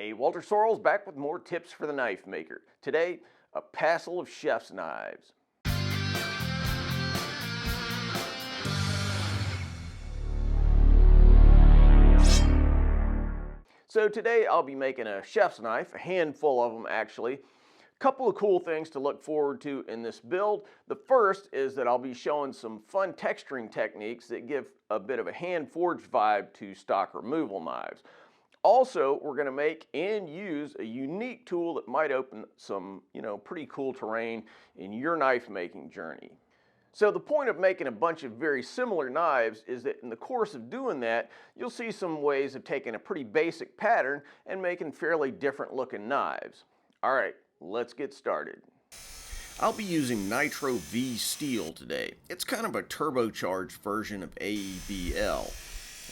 Hey, Walter Sorrells back with more tips for the knife maker. Today, a passel of chef's knives. So today I'll be making a chef's knife, a handful of them actually. Couple of cool things to look forward to in this build. The first is that I'll be showing some fun texturing techniques that give a bit of a hand-forged vibe to stock removal knives. Also, we're going to make and use a unique tool that might open some, pretty cool terrain in your knife making journey. So the point of making a bunch of very similar knives is that in the course of doing that, you'll see some ways of taking a pretty basic pattern and making fairly different looking knives. All right, let's get started. I'll be using Nitro V steel today. It's kind of a turbocharged version of ABL,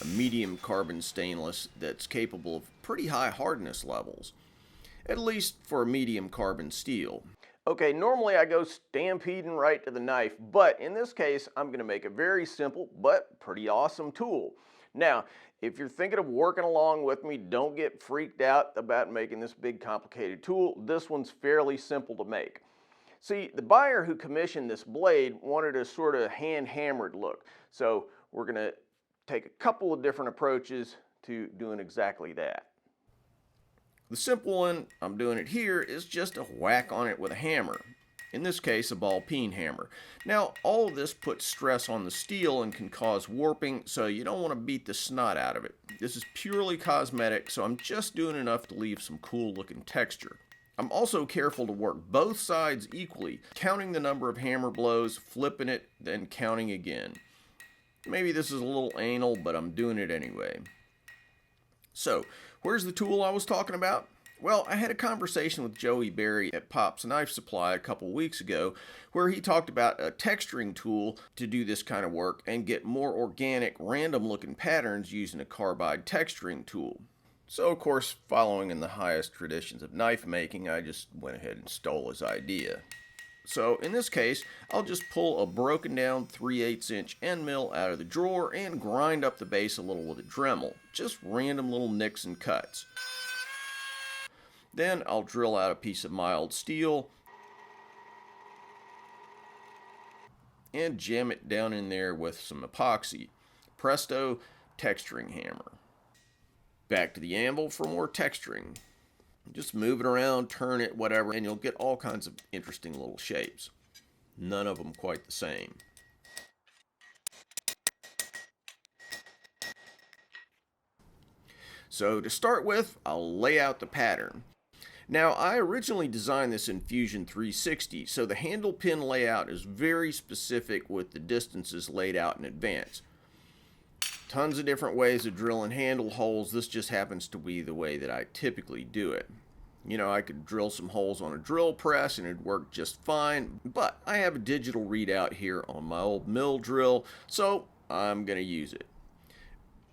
a medium carbon stainless that's capable of pretty high hardness levels, at least for a medium carbon steel. Okay, normally I go stampeding right to the knife, but in this case I'm going to make a very simple but pretty awesome tool. Now, if you're thinking of working along with me, don't get freaked out about making this big complicated tool. This one's fairly simple to make. See, the buyer who commissioned this blade wanted a sort of hand-hammered look, so we're going to take a couple of different approaches to doing exactly that. The simple one, I'm doing it here, is just a whack on it with a hammer. In this case, a ball peen hammer. Now, all of this puts stress on the steel and can cause warping, so you don't want to beat the snot out of it. This is purely cosmetic, so I'm just doing enough to leave some cool looking texture. I'm also careful to work both sides equally, counting the number of hammer blows, flipping it, then counting again. Maybe this is a little anal, but I'm doing it anyway. So, where's the tool I was talking about? Well, I had a conversation with Joey Berry at Pop's Knife Supply a couple weeks ago where he talked about a texturing tool to do this kind of work and get more organic, random looking patterns using a carbide texturing tool. So, of course, following in the highest traditions of knife making, I just went ahead and stole his idea. So in this case, I'll just pull a broken down 3/8 inch end mill out of the drawer and grind up the base a little with a Dremel. Just random little nicks and cuts. Then I'll drill out a piece of mild steel and jam it down in there with some epoxy. Presto, texturing hammer. Back to the anvil for more texturing. Just move it around, turn it, whatever, and you'll get all kinds of interesting little shapes. None of them quite the same. So to start with, I'll lay out the pattern. Now, I originally designed this in Fusion 360, so the handle pin layout is very specific with the distances laid out in advance. Tons of different ways of drilling handle holes. This just happens to be the way that I typically do it. I could drill some holes on a drill press and it'd work just fine, but I have a digital readout here on my old mill drill, so I'm going to use it.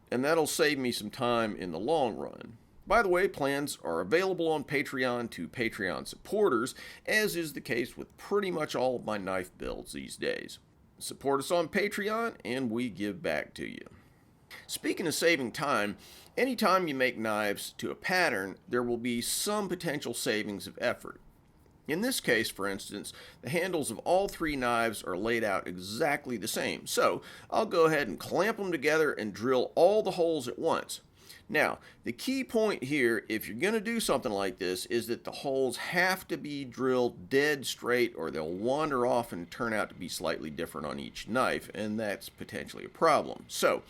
And that'll save me some time in the long run. By the way, plans are available on Patreon to Patreon supporters, as is the case with pretty much all of my knife builds these days. Support us on Patreon and we give back to you. Speaking of saving time, anytime you make knives to a pattern, there will be some potential savings of effort. In this case, for instance, the handles of all three knives are laid out exactly the same, so I'll go ahead and clamp them together and drill all the holes at once. Now, the key point here, if you're going to do something like this, is that the holes have to be drilled dead straight or they'll wander off and turn out to be slightly different on each knife, and that's potentially a problem. So,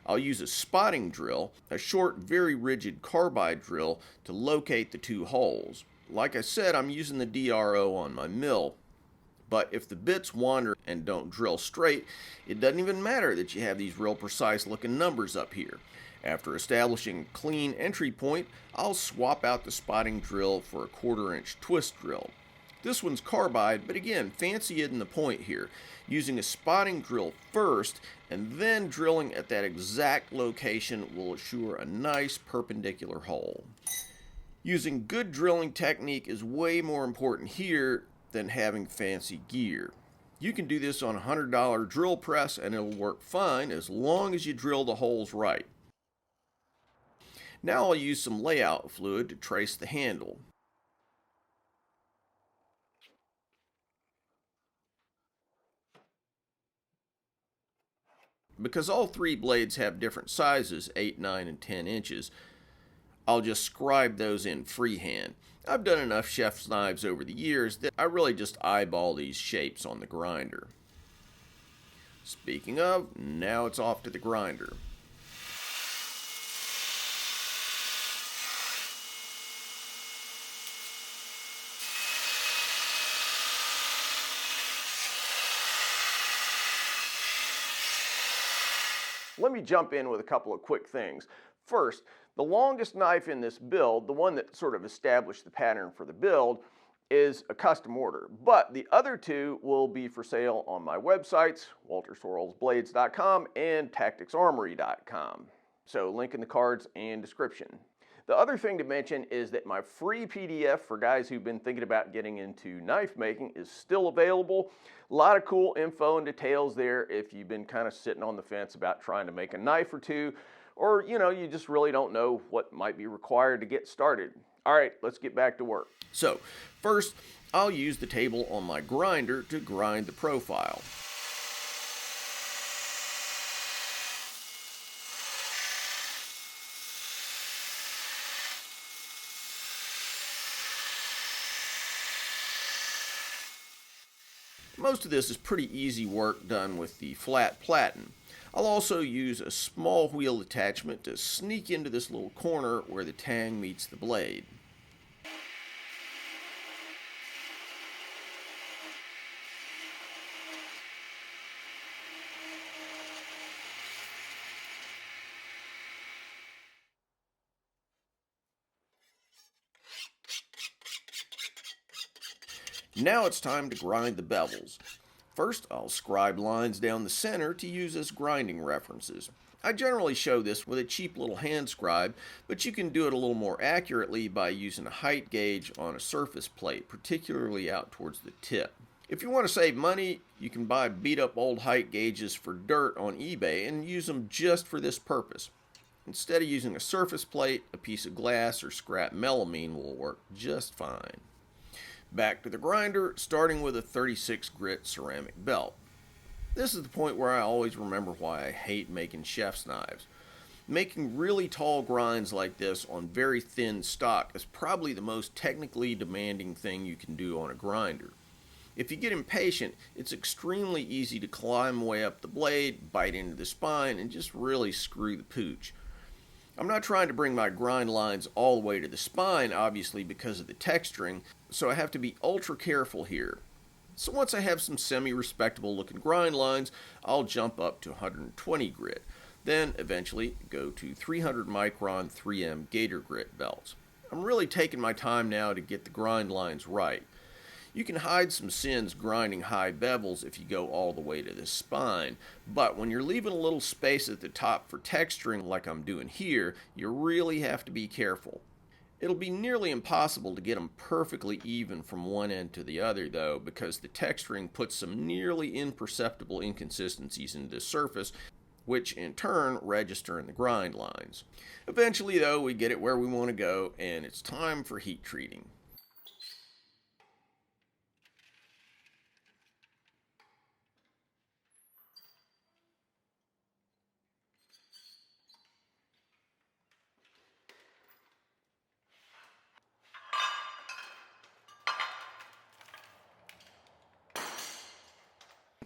I'll use a spotting drill, a short, very rigid carbide drill, to locate the two holes. Like I said, I'm using the DRO on my mill, but if the bits wander and don't drill straight, it doesn't even matter that you have these real precise looking numbers up here. After establishing a clean entry point, I'll swap out the spotting drill for a 1/4 inch twist drill. This one's carbide, but again, fancy it in the point here. Using a spotting drill first and then drilling at that exact location will assure a nice perpendicular hole. Using good drilling technique is way more important here than having fancy gear. You can do this on a $100 drill press and it'll work fine as long as you drill the holes right. Now I'll use some layout fluid to trace the handle. Because all three blades have different sizes, 8, 9, and 10 inches, I'll just scribe those in freehand. I've done enough chef's knives over the years that I really just eyeball these shapes on the grinder. Speaking of, now it's off to the grinder. Let me jump in with a couple of quick things. First, the longest knife in this build, the one that sort of established the pattern for the build, is a custom order. But the other two will be for sale on my websites, waltersorrellsblades.com and tacticsarmory.com. So link in the cards and description. The other thing to mention is that my free PDF for guys who've been thinking about getting into knife making is still available. A lot of cool info and details there if you've been kind of sitting on the fence about trying to make a knife or two, or you just really don't know what might be required to get started. All right, let's get back to work. So, first, I'll use the table on my grinder to grind the profile. Most of this is pretty easy work done with the flat platen. I'll also use a small wheel attachment to sneak into this little corner where the tang meets the blade. Now it's time to grind the bevels. First, I'll scribe lines down the center to use as grinding references. I generally show this with a cheap little hand scribe, but you can do it a little more accurately by using a height gauge on a surface plate, particularly out towards the tip. If you want to save money, you can buy beat up old height gauges for dirt on eBay and use them just for this purpose. Instead of using a surface plate, a piece of glass or scrap melamine will work just fine. Back to the grinder, starting with a 36 grit ceramic belt. This is the point where I always remember why I hate making chef's knives. Making really tall grinds like this on very thin stock is probably the most technically demanding thing you can do on a grinder. If you get impatient, it's extremely easy to climb way up the blade, bite into the spine, and just really screw the pooch. I'm not trying to bring my grind lines all the way to the spine, obviously, because of the texturing, so I have to be ultra careful here. So once I have some semi-respectable looking grind lines, I'll jump up to 120 grit, then eventually go to 300 micron 3M Gator grit belts. I'm really taking my time now to get the grind lines right. You can hide some sins grinding high bevels if you go all the way to the spine, but when you're leaving a little space at the top for texturing like I'm doing here, you really have to be careful. It'll be nearly impossible to get them perfectly even from one end to the other though, because the texturing puts some nearly imperceptible inconsistencies into the surface, which in turn register in the grind lines. Eventually though, we get it where we want to go, and it's time for heat treating.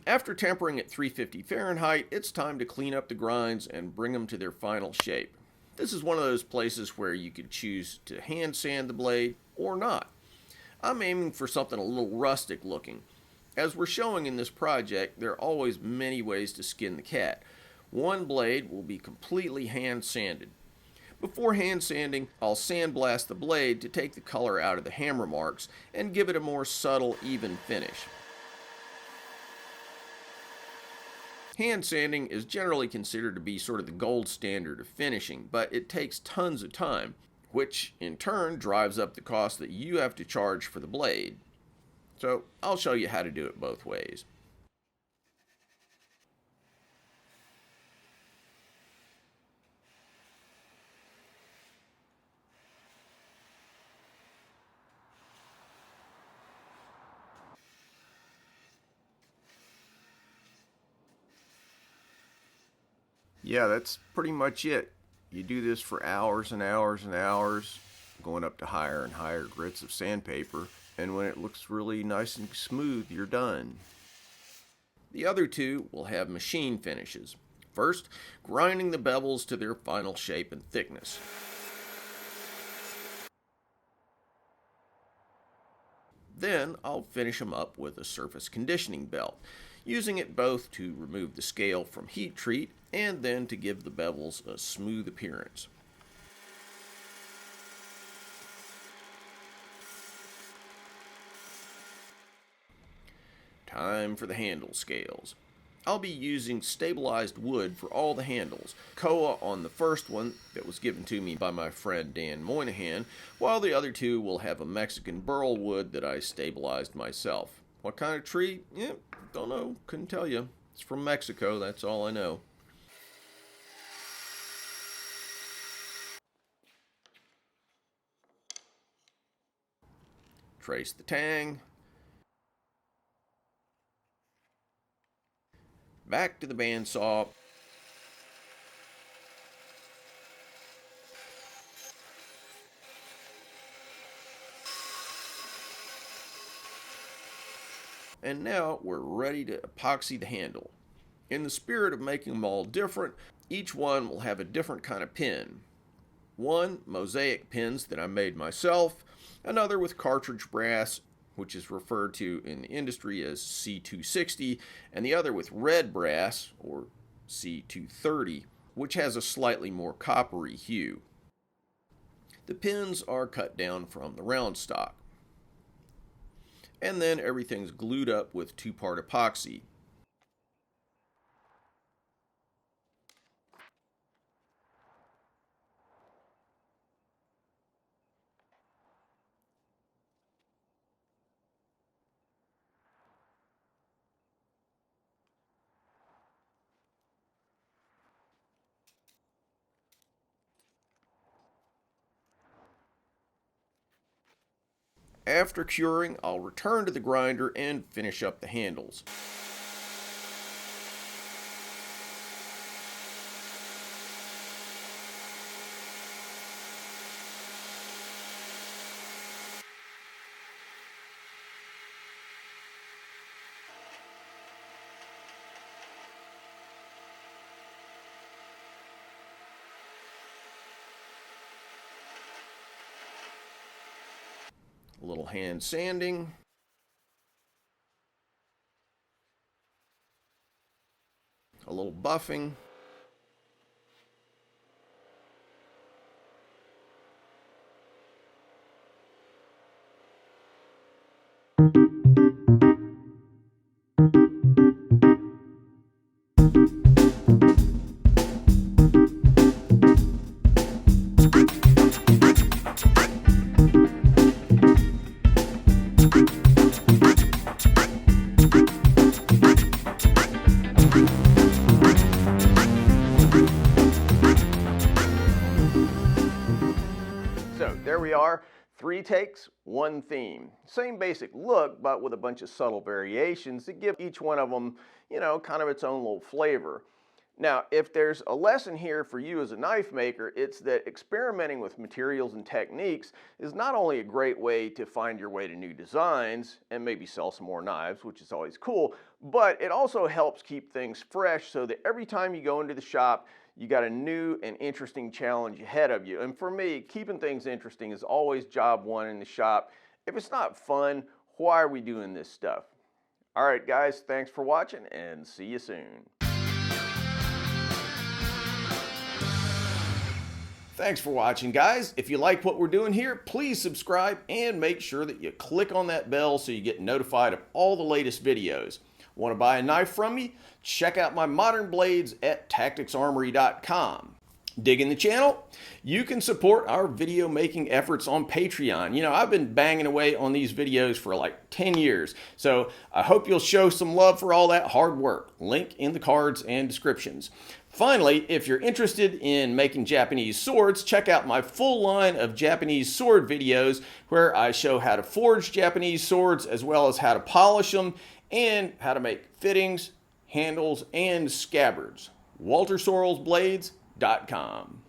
After tempering at 350 Fahrenheit, it's time to clean up the grinds and bring them to their final shape. This is one of those places where you could choose to hand sand the blade or not. I'm aiming for something a little rustic looking. As we're showing in this project, there are always many ways to skin the cat. One blade will be completely hand sanded. Before hand sanding, I'll sandblast the blade to take the color out of the hammer marks and give it a more subtle, even finish. Hand sanding is generally considered to be sort of the gold standard of finishing, but it takes tons of time, which in turn drives up the cost that you have to charge for the blade. So I'll show you how to do it both ways. Yeah, that's pretty much it. You do this for hours and hours and hours, going up to higher and higher grits of sandpaper, and when it looks really nice and smooth, you're done. The other two will have machine finishes. First, grinding the bevels to their final shape and thickness. Then I'll finish them up with a surface conditioning belt, using it both to remove the scale from heat treat and then to give the bevels a smooth appearance. Time for the handle scales. I'll be using stabilized wood for all the handles. Koa on the first one that was given to me by my friend Dan Moynihan, while the other two will have a Mexican burl wood that I stabilized myself. What kind of tree? Don't know, couldn't tell you. It's from Mexico, that's all I know. Trace the tang. Back to the bandsaw. And now we're ready to epoxy the handle. In the spirit of making them all different, each one will have a different kind of pin. One, mosaic pins that I made myself, another with cartridge brass, which is referred to in the industry as C260, and the other with red brass, or C230, which has a slightly more coppery hue. The pins are cut down from the round stock. And then everything's glued up with 2-part epoxy. After curing, I'll return to the grinder and finish up the handles. A little hand sanding. A little buffing. So there we are, 3 takes, 1 theme. Same basic look, but with a bunch of subtle variations that give each one of them, kind of its own little flavor. Now, if there's a lesson here for you as a knife maker, it's that experimenting with materials and techniques is not only a great way to find your way to new designs and maybe sell some more knives, which is always cool, but it also helps keep things fresh so that every time you go into the shop, you got a new and interesting challenge ahead of you. And for me, keeping things interesting is always job one in the shop. If it's not fun, why are we doing this stuff? All right, guys, thanks for watching and see you soon. Thanks for watching, guys. If you like what we're doing here, please subscribe and make sure that you click on that bell so you get notified of all the latest videos. Want to buy a knife from me? Check out my modern blades at tacticsarmory.com. Digging the channel? You can support our video making efforts on Patreon. I've been banging away on these videos for like 10 years, so I hope you'll show some love for all that hard work. Link in the cards and descriptions. Finally, if you're interested in making Japanese swords, check out my full line of Japanese sword videos where I show how to forge Japanese swords as well as how to polish them and how to make fittings, handles, and scabbards. WalterSorrellsBlades.com.